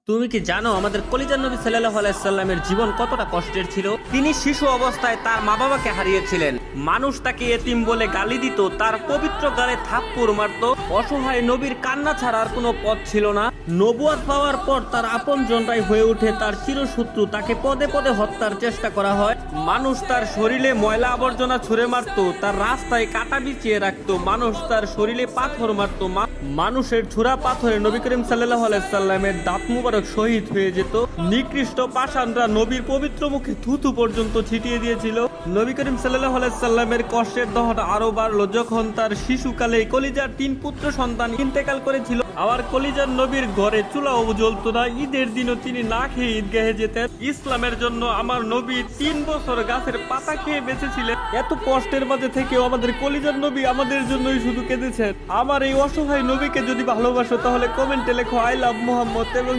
তুমি কি জানো আমাদের কলিজার নবী সাল্লাল্লাহু আলাইহি সাল্লামের জীবন কতটা কষ্টের ছিল? তিনি শিশু অবস্থায় তার মা বাবাকে হারিয়েছিলেন। মানুষ তাকে এতিম বলে গালি দিত, তার পবিত্র গালে থাপ্পড় মারত। অসহায় নবীর কান্না ছাড়া আর কোনো পথ ছিল না। নবুয়ত পাওয়ার পর তার আপনজনরাই হয়ে ওঠে তার চিরশত্রু। তাকে পদে পদে হত্যার চেষ্টা করা হয়। মানুষ তার শরীরে ময়লা আবর্জনা ছুঁড়ে মারত, তার রাস্তায় কাটা বিছিয়ে রাখতো। মানুষ তার শরীরে পাথর মারত। মানুষের ছুরা পাথরে নবী করিম সাল্লাল্লাহু আলাইহি সাল্লামের দাঁত মুবারক শহীদ হয়ে যেত। নিকৃষ্ট পাষাণরা নবীর পবিত্র মুখে থুথু পর্যন্ত ছিটিয়ে দিয়েছিল। নবী করিম সাল্লাল্লাহু আলাইহি সাল্লামের কষ্টের দহন আরো বাড়লো যখন তার শিশুকালে কলিজার 3 পুত্র সন্তান ইন্তেকাল করেছিল। আবার কলিজার নবীর ঘরে চুলাও জ্বলত না। ঈদের দিনও তিনি না খেয়ে ঈদগাহে যেতেন। ইসলামের জন্য আমার নবী 3 বছর গাছের পাতা খেয়ে বেঁচেছিলেন। এত কষ্টের মাঝে থেকেও আমাদের কলিজার নবী আমাদের জন্যই শুধু কেঁদেছেন। আমার এই অসহায় নবীকে যদি ভালোবাসো তাহলে কমেন্টে লেখো আই লাভ মুহাম্মদ এবং